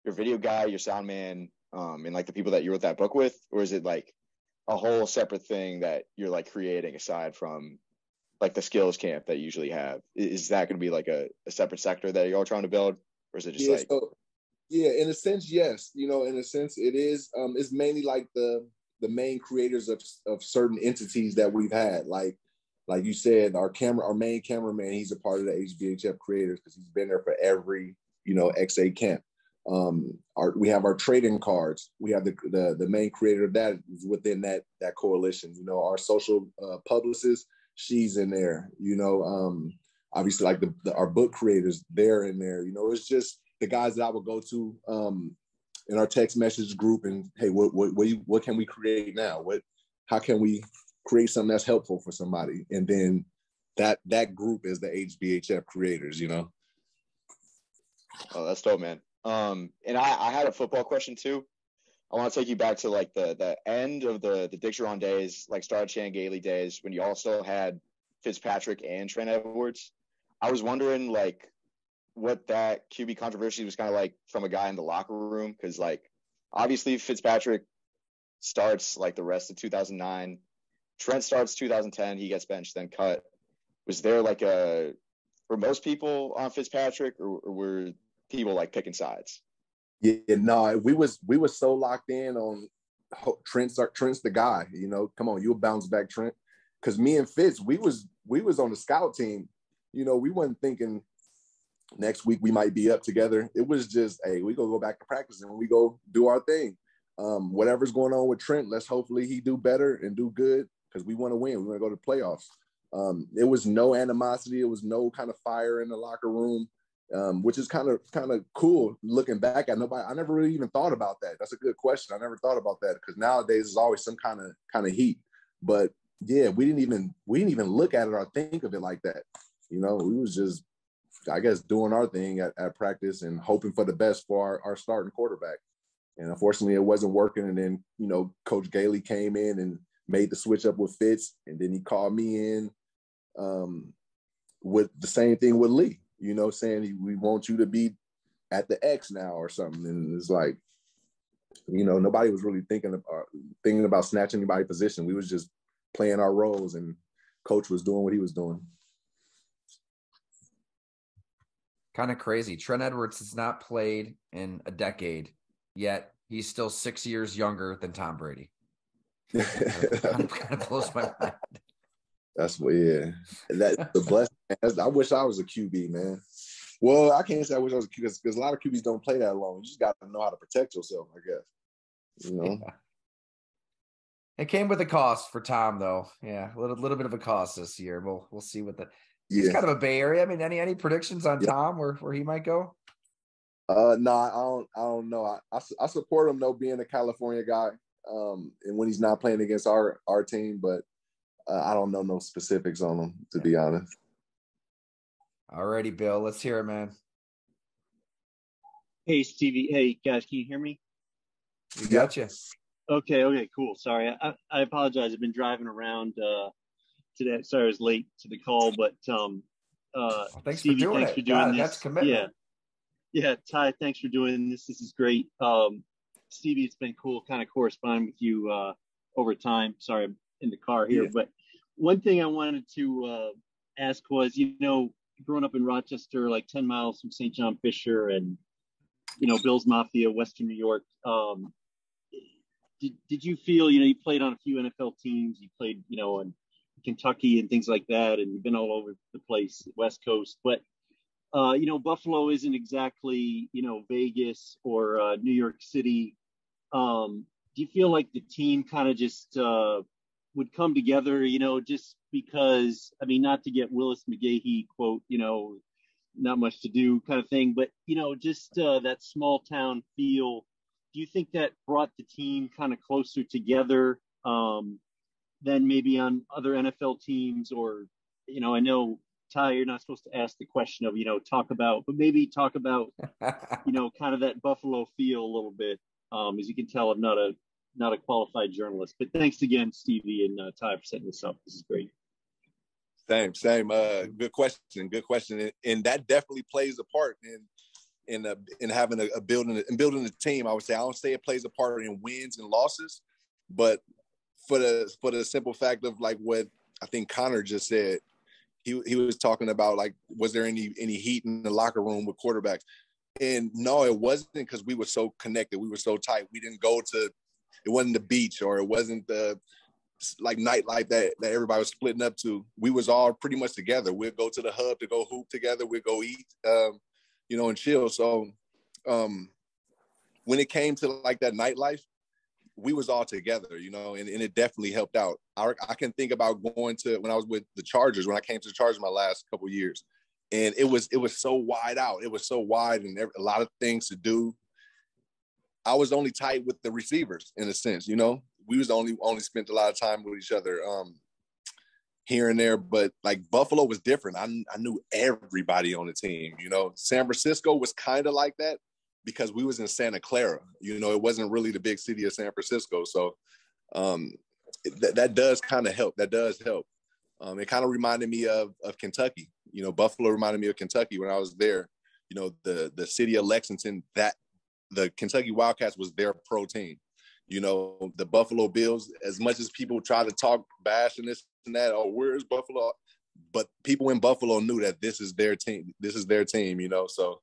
your video guy, your sound man, and like the people that you wrote that book with, or is it like a whole separate thing that you're like creating aside from like the skills camp that you usually have? Is that going to be like a separate sector that you're all trying to build, or is it just
in a sense, yes. In a sense, it is. It's mainly like the main creators of certain entities that we've had, like you said, our main cameraman. He's a part of the HBHF creators because he's been there for every XA camp. We have our trading cards. We have the main creator of that is within that coalition. Our social publicist, she's in there. Obviously like our book creators, they're in there. It's just the guys that I would go to in our text message group and, hey, what can we create now? How can we create something that's helpful for somebody? And then that group is the HBHF creators.
Oh, that's dope, man. And I had a football question too. I want to take you back to like the end of the Dick Geron days, like Star Chan Gailey days, when you also had Fitzpatrick and Trent Edwards. I was wondering like what that QB controversy was kind of like from a guy in the locker room, because like obviously Fitzpatrick starts like the rest of 2009. Trent starts 2010. He gets benched, then cut. Was there like were most people on Fitzpatrick, or were people like picking sides?
Yeah, no, we was so locked in on Trent's the guy. Come on, you'll bounce back, Trent. Because me and Fitz, we was on the scout team. We wasn't thinking next week we might be up together. It was just, hey, we go back to practice and we go do our thing. Whatever's going on with Trent, let's hopefully he do better and do good, because we want to win. We want to go to the playoffs. There was no animosity. It was no kind of fire in the locker room. Which is kind of cool looking back at. I never really even thought about that. That's a good question. I never thought about that, because nowadays there's always some kind of heat. But yeah, we didn't even look at it or think of it like that. You know, we was just, I guess, doing our thing at practice and hoping for the best for our starting quarterback. And unfortunately, it wasn't working. And then, you know, Coach Gailey came in and made the switch up with Fitz. And then he called me in with the same thing with Lee, you know, saying we want you to be at the X now or something. And it's like, you know, nobody was really thinking about snatching anybody's position. We was just playing our roles, and Coach was doing what he was doing.
Kind of crazy. Trent Edwards has not played in a decade, yet he's still 6 years younger than Tom Brady. kind of blows my mind.
That's what, yeah. That's the blessing. I wish I was a QB, man. Well, I can't say I wish I was a QB because a lot of QBs don't play that long. You just got to know how to protect yourself, I guess. You know?
Yeah. It came with a cost for Tom, though. Yeah, a little bit of a cost this year. We'll see what the. He's kind of a Bay Area. I mean, any predictions on Tom where he might go?
No, I don't know. I support him though, being a California guy, and when he's not playing against our team, but I don't know no specifics on him, to be honest.
Alrighty, Bill, let's hear it, man.
Hey, Stevie. Hey, guys, can you hear me?
We got you.
Okay, cool. Sorry, I apologize. I've been driving around today. Sorry, I was late to the call, but
thanks
Stevie,
for doing
thanks
it.
for doing this.
That's commitment.
Yeah, Ty, thanks for doing this. This is great. Stevie, it's been cool kind of corresponding with you over time. Sorry, I'm in the car here, but one thing I wanted to ask was, you know, growing up in Rochester, like 10 miles from St. John Fisher and, you know, Bill's Mafia, Western New York. Did you feel, you know, you played on a few NFL teams, you played, you know, in Kentucky and things like that, and you've been all over the place, West Coast, but, you know, Buffalo isn't exactly, you know, Vegas or New York City. Do you feel like the team kind of just would come together, you know, just because, I mean, not to get Willis McGahee quote, you know, not much to do kind of thing, but, you know, just that small town feel. Do you think that brought the team kind of closer together than maybe on other NFL teams? Or, you know, I know, Ty, you're not supposed to ask the question of, you know, talk about, you know, kind of that Buffalo feel a little bit. As you can tell, I'm not a qualified journalist, but thanks again, Stevie and Ty, for setting this up. This is great.
Same. Good question. And that definitely plays a part in having a building a team. I would say, I don't say it plays a part in wins and losses, but for the simple fact of like what I think Connor just said, he was talking about, like, was there any heat in the locker room with quarterbacks? And no, it wasn't, because we were so connected. We were so tight. We didn't go to, it wasn't the beach, or it wasn't the like nightlife that everybody was splitting up to. We was all pretty much together. We'd go to the hub to go hoop together. We'd go eat, you know, and chill. So when it came to like that nightlife, we was all together, you know, and it definitely helped out. I can think about going to, when I was with the Chargers, when I came to the Chargers my last couple of years, and it was so wide out. It was so wide and a lot of things to do. I was only tight with the receivers in a sense, you know. We was only spent a lot of time with each other here and there. But like Buffalo was different. I knew everybody on the team, you know. San Francisco was kind of like that because we was in Santa Clara, you know. It wasn't really the big city of San Francisco. So that does kind of help. That does help. It kind of reminded me of Kentucky. You know, Buffalo reminded me of Kentucky when I was there. You know, the city of Lexington, that the Kentucky Wildcats was their pro team. You know, the Buffalo Bills, as much as people try to talk bash and this and that, oh, where's Buffalo? But people in Buffalo knew that this is their team. This is their team, you know. So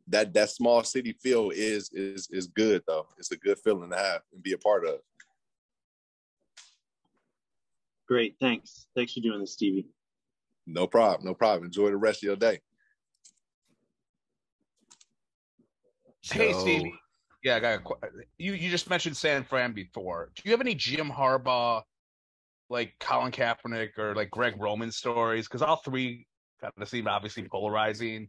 that small city feel is good, though. It's a good feeling to have and be a part of.
Great. Thanks for doing this, Stevie.
No problem. Enjoy the rest of your day.
Hey, Stevie. Yeah, I got you just mentioned San Fran before. Do you have any Jim Harbaugh, like Colin Kaepernick, or like Greg Roman stories? Because all three kind of seemed obviously polarizing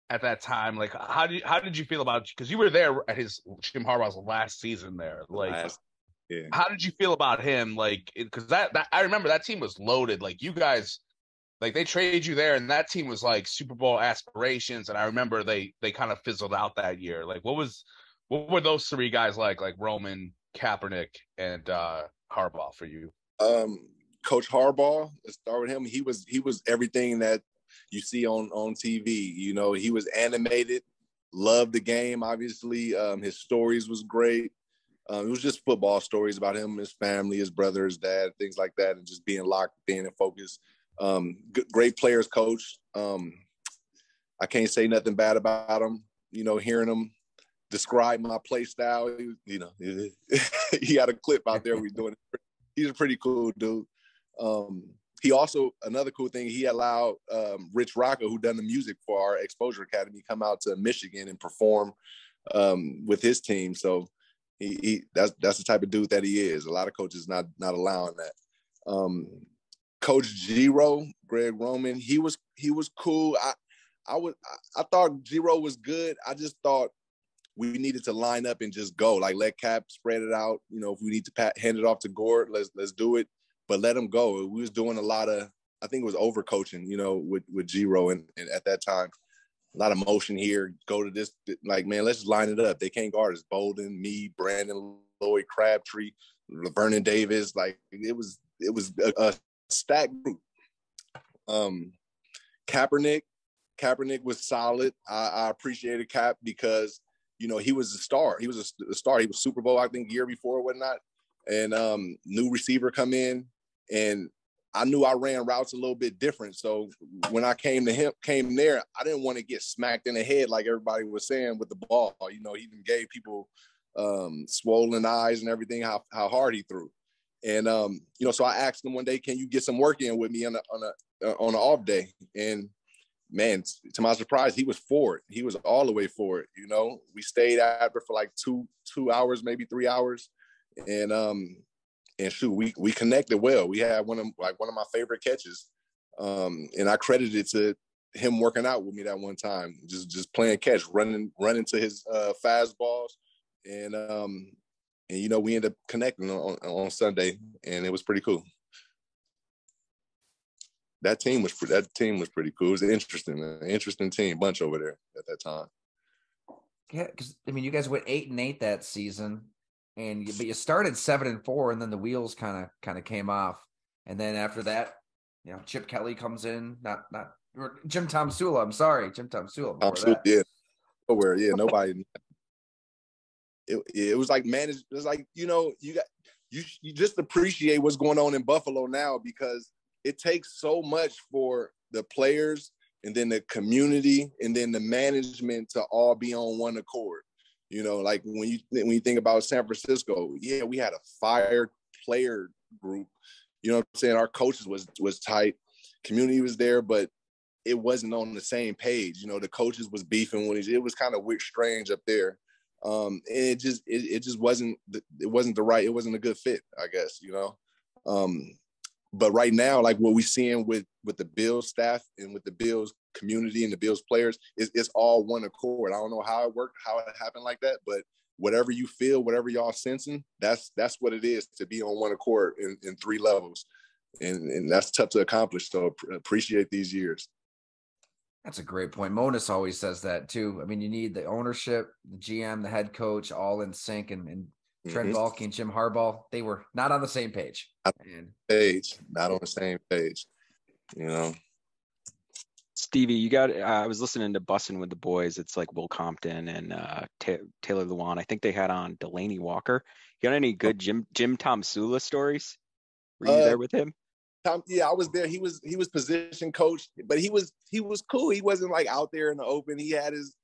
at that time. Like, how did you feel about it? Because you were there at Jim Harbaugh's last season there. Like,
Yeah.
How did you feel about him? Like, because that I remember that team was loaded. Like, you guys, like, they traded you there, and that team was like Super Bowl aspirations. And I remember they kind of fizzled out that year. Like, what were those three guys like Roman, Kaepernick, and Harbaugh for you?
Coach Harbaugh, let's start with him. He was everything that you see on TV. You know, he was animated, loved the game. Obviously, his stories was great. It was just football stories about him, his family, his brother, his dad, things like that, and just being locked in and focused. Great players coach. I can't say nothing bad about him. You know, hearing him describe my play style, you know, he had a clip out there we doing it. He's a pretty cool dude. He also, another cool thing, he allowed Rich Rocco, who done the music for our Exposure Academy, come out to Michigan and perform with his team. So that's the type of dude that he is. A lot of coaches not allowing that. Coach Giro, Greg Roman, he was cool. I thought Giro was good. I just thought we needed to line up and just go. Like, let Cap spread it out. You know, if we need to hand it off to Gord, let's do it. But let him go. We was doing a lot of, I think it was overcoaching, you know, with Giro and at that time. A lot of motion here. Go to this, like, man, let's just line it up. They can't guard us. Bolden, me, Brandon, Lloyd, Crabtree, Vernon Davis. Like, it was a stacked group. Kaepernick was solid. I appreciated Cap because, you know, he was a star. He was a star. He was Super Bowl, I think, year before, whatnot. And new receiver come in, and I knew I ran routes a little bit different. So when I came there, I didn't want to get smacked in the head like everybody was saying with the ball. You know, he even gave people swollen eyes and everything, how hard he threw. And, you know, so I asked him one day, can you get some work in with me on an off day? And, man, to my surprise, he was for it. He was all the way for it. You know, we stayed after for like two hours, maybe 3 hours. And shoot, we connected well. We had one of my favorite catches. And I credited it to him working out with me that one time, just playing catch, running to his fastballs. And you know, we ended up connecting on Sunday, and it was pretty cool. That team was pretty cool. It was an interesting team bunch over there at that time.
Yeah, because I mean, you guys went 8-8 that season, but you started 7-4, and then the wheels kind of came off, and then after that, you know, Chip Kelly comes in, not Jim Tomsula. I'm sorry, Jim Tomsula.
Yeah, nowhere. Yeah, nobody. It was like managed. It was like, you know, you just appreciate what's going on in Buffalo now, because it takes so much for the players and then the community and then the management to all be on one accord. You know, like when you think about San Francisco, yeah, we had a fired player group. You know what I'm saying? Our coaches was tight. Community was there, but it wasn't on the same page. You know, the coaches was beefing with each other. It was kind of weird, strange up there. And it just wasn't a good fit, I guess, you know. But right now, like what we're seeing with the Bills staff and with the Bills community and the Bills players, it's all one accord. I don't know how it worked, how it happened like that, but whatever you feel, whatever y'all sensing, that's what it is to be on one accord in 3 levels. And that's tough to accomplish. So appreciate these years.
That's a great point. Monis always says that too. I mean, you need the ownership, the GM, the head coach, all in sync. And Trent Baalke and Jim Harbaugh, they were not on the same page.
Not on the same page. You know.
Stevie, you got. I was listening to Bussin' with the Boys. It's like Will Compton and Taylor Lewan. I think they had on Delaney Walker. You got any good Jim Tomsula stories? Were you there with him?
Yeah, I was there. He was position coach, but he was cool. He wasn't like out there in the open. He had his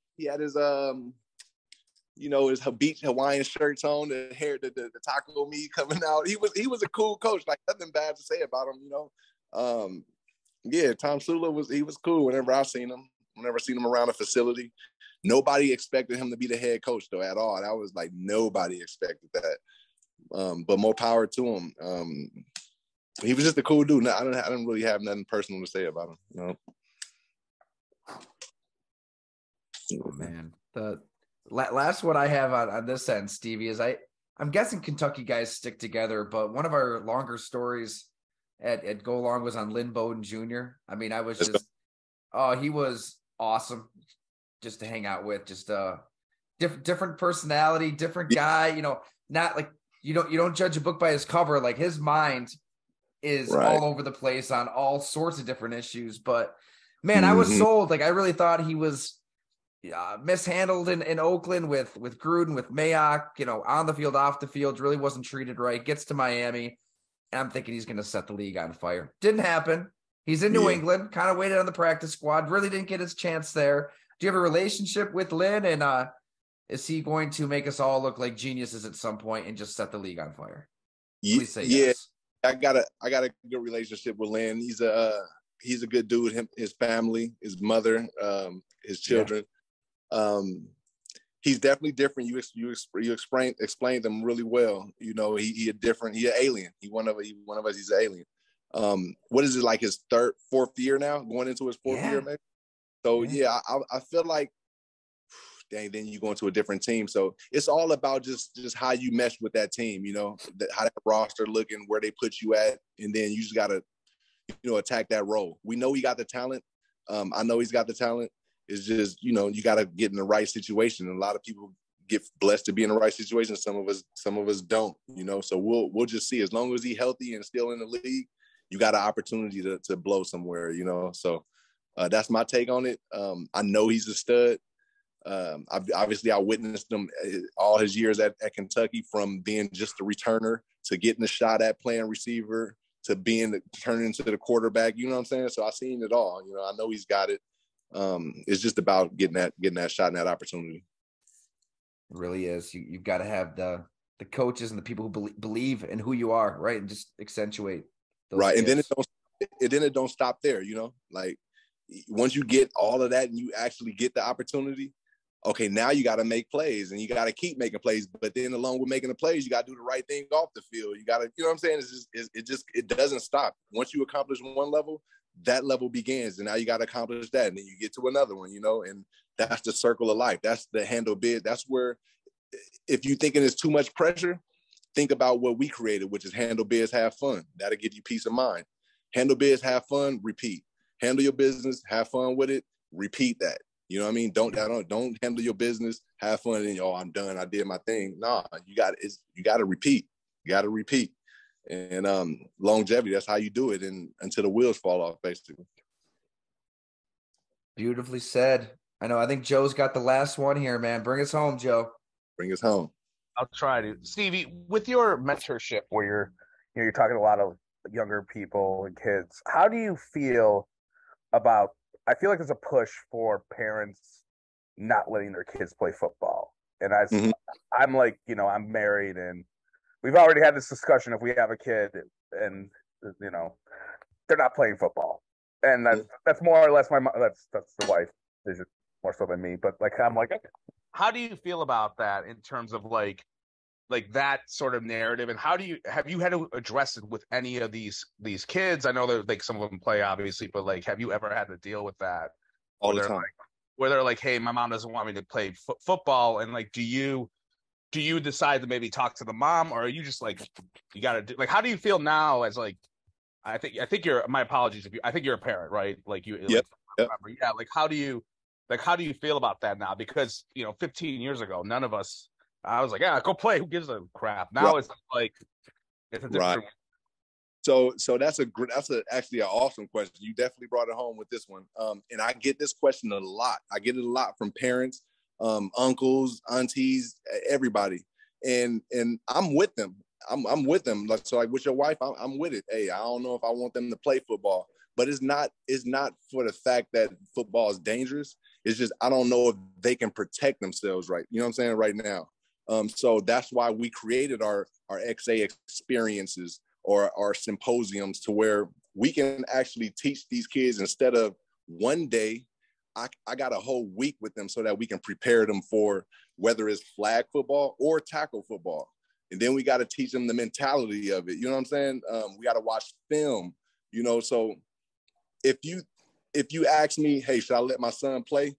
you know, his beach Hawaiian shirts on, the hair, the taco meat coming out. He was a cool coach. Like, nothing bad to say about him, you know. Yeah, Tomsula was cool whenever I seen him. Whenever I seen him around a facility. Nobody expected him to be the head coach though at all. That was like, nobody expected that. But more power to him. He was just a cool dude. I don't really have nothing personal to say about him. You know?
Oh man, the last one I have on this end, Stevie, is I'm guessing Kentucky guys stick together, but one of our longer stories at Go Long was on Lynn Bowden Jr. I mean, I was just, he was awesome just to hang out with. Just different personality, different guy. You know, not like you don't judge a book by his cover. Like his mind is all over the place on all sorts of different issues. But man, I was sold. Like I really thought he was mishandled in Oakland with Gruden, with Mayock, you know, on the field, off the field, really wasn't treated right. Gets to Miami, and I'm thinking he's going to set the league on fire. Didn't happen. He's in New England, kind of waited on the practice squad, really didn't get his chance there. Do you have a relationship with Lynn, and is he going to make us all look like geniuses at some point and just set the league on fire? Please say yes.
I got a good relationship with Lynn. He's a good dude. His family, his mother, his children. He's definitely different. You explained them really well. You know, he a different. He an alien. He one of us. He's an alien. What is it, like his fourth year now, going into his fourth year, maybe? So I feel like, dang, then you go into a different team. So it's all about just how you mesh with that team. You know, how that roster looking, where they put you at, and then you just gotta, you know, attack that role. We know he got the talent. I know he's got the talent. It's just, you know, you got to get in the right situation. And a lot of people get blessed to be in the right situation. Some of us don't, you know, so we'll just see. As long as he's healthy and still in the league, you got an opportunity to blow somewhere, you know? So that's my take on it. I know he's a stud. I witnessed him all his years at Kentucky, from being just a returner to getting a shot at playing receiver to turning into the quarterback, you know what I'm saying? So I've seen it all, you know, I know he's got it. It's just about getting that shot and that opportunity.
It really is. You've got to have the coaches and the people who believe in who you are, right? And just accentuate those
right.
gifts.
And then it don't stop there, you know, like once you get all of that and you actually get the opportunity, okay, now you got to make plays and you got to keep making plays. But then along with making the plays, you got to do the right thing off the field. You got to, you know what I'm saying? It doesn't stop. Once you accomplish one level, that level begins, and now you got to accomplish that, and then you get to another one, you know, and that's the circle of life. That's the handle bid. That's where, if you thinking it's too much pressure, think about what we created, which is handle biz, have fun. That'll give you peace of mind. Handle biz, have fun, repeat. Handle your business, have fun with it, repeat that. You know what I mean? Don't handle your business, have fun, and I'm done. I did my thing. Nah, you got to repeat. You got to repeat. And longevity, that's how you do it, and until the wheels fall off, basically.
Beautifully said. I think Joe's got the last one here, man. Bring us home, Joe.
Bring us home.
I'll try to. Stevie, with your mentorship, where you're talking to a lot of younger people and kids, how do you feel about? I feel like there's a push for parents not letting their kids play football, and I'm like, you know, I'm married and we've already had this discussion. If we have a kid and, you know, they're not playing football, and that's more or less that's the wife vision more so than me. But like, I'm like, how do you feel about that in terms of like that sort of narrative? And have you had to address it with any of these kids? I know that like some of them play obviously, but like, have you ever had to deal with that
all the time?
Where they're like, hey, my mom doesn't want me to play football, and like, do you decide to maybe talk to the mom, or are you just like, you got to do, like, how do you feel now as like, I think you're, my apologies if I think you're a parent, right? Like you,
yep.
Yeah. Like, how do you feel about that now? Because, you know, 15 years ago, none of us, I was like, yeah, go play. Who gives a crap? Now it's like, it's a different.
So that's actually an awesome question. You definitely brought it home with this one. And I get this question a lot. I get it a lot from parents, uncles, aunties, everybody. And I'm with them. I'm with them. Like, so like with your wife, I'm with it. Hey, I don't know if I want them to play football, but it's not for the fact that football is dangerous. It's just, I don't know if they can protect themselves right. You know what I'm saying? Right now. So that's why we created our XA experiences or our symposiums, to where we can actually teach these kids instead of one day. I got a whole week with them so that we can prepare them for whether it's flag football or tackle football. And then we got to teach them the mentality of it. You know what I'm saying? We got to watch film, you know? So if you ask me, hey, should I let my son play?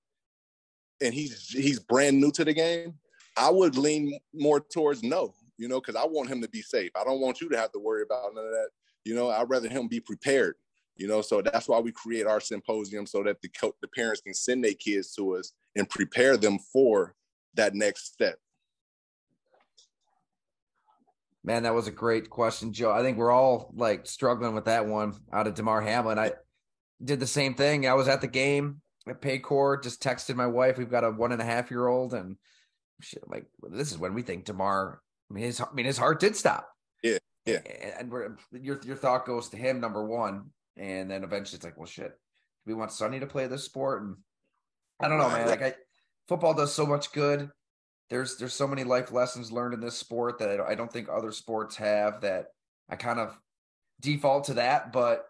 And he's brand new to the game, I would lean more towards no. you know, because I want him to be safe. I don't want you to have to worry about none of that. You know, I'd rather him be prepared, you know, so that's why we create our symposium so that the parents can send their kids to us and prepare them for that next step.
Man, that was a great question, Joe. I think we're all like struggling with that one out of DeMar Hamlin. I did the same thing. I was at the game at Paycor, just texted my wife. We've got a 1.5-year-old, and shit, like, this is when we think DeMar. His heart did stop.
Yeah.
And your thought goes to him, number one, and then eventually it's like, well, shit, we want Sonny to play this sport, and I don't know, man. Like, football does so much good. There's so many life lessons learned in this sport that I don't think other sports have, that I kind of default to that, but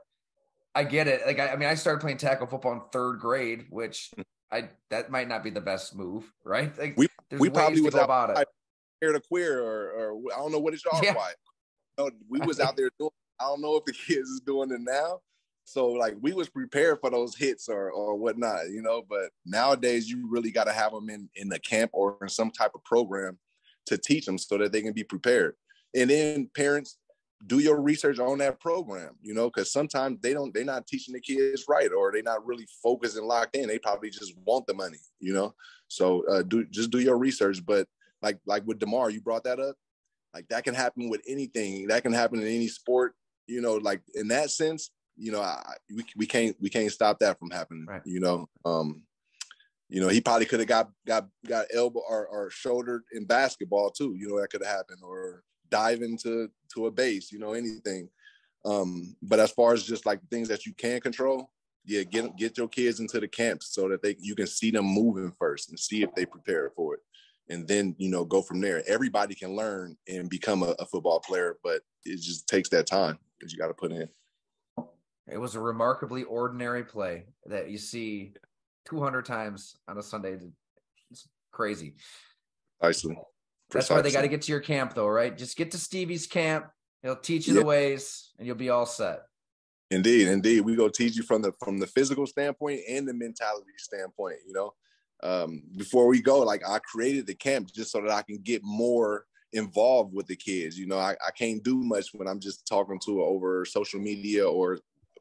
I get it. Like, I started playing tackle football in 3rd grade, which that might not be the best move, right? Like,
we probably was
out about it.
To queer or I don't know what it's y'all quiet. You know, we was out there doing. I don't know if the kids is doing it now. So like we was prepared for those hits or whatnot, you know. But nowadays you really got to have them in the camp or in some type of program to teach them so that they can be prepared. And then parents, do your research on that program, you know, because sometimes they're not teaching the kids right, or they're not really focused and locked in. They probably just want the money, you know. So do your research. But like with DeMar, you brought that up. Like that can happen with anything. That can happen in any sport, you know. Like in that sense, you know, we can't stop that from happening, right. You know. You know, he probably could have got elbow or shouldered in basketball too. You know, that could have happened, or dive into a base, you know, anything. But as far as just like things that you can control, yeah, get your kids into the camps so that you can see them moving first and see if they prepare for it. And then, you know, go from there. Everybody can learn and become a football player, but it just takes that time that you got to put in.
It was a remarkably ordinary play that you see 200 times on a Sunday. It's crazy.
Precisely.
That's why they got to get to your camp, though, right? Just get to Stevie's camp. He'll teach you the ways, and you'll be all set.
Indeed. We go teach you from the physical standpoint and the mentality standpoint, you know. Before we go, like I created the camp just so that I can get more involved with the kids. You know, I can't do much when I'm just talking to over social media or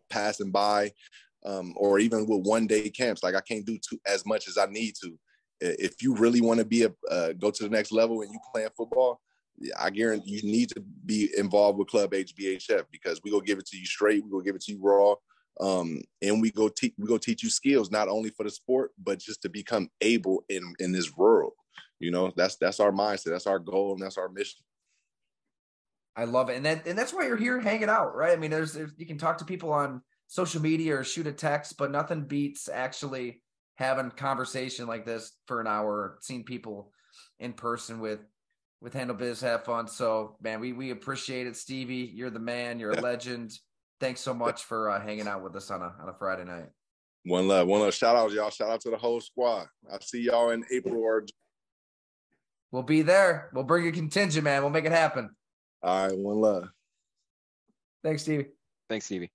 passing by, or even with one-day camps. Like I can't do as much as I need to. If you really want to go to the next level and you playing football, I guarantee you need to be involved with Club HBHF, because we go give it to you straight. We go give it to you raw. And we go teach you skills, not only for the sport, but just to become able in this world. You know, that's our mindset. That's our goal. And that's our mission.
I love it. And that's why you're here hanging out, right? I mean, there's you can talk to people on social media or shoot a text, but nothing beats actually having conversation like this for an hour, seeing people in person with Handle Biz, have fun. So man, we appreciate it, Stevie. You're the man, you're a legend. Thanks so much for hanging out with us on a Friday night.
One love. Shout out, y'all. Shout out to the whole squad. I'll see y'all in April.
We'll be there. We'll bring a contingent, man. We'll make it happen.
All right. One love.
Thanks, Stevie.
Thanks, Stevie.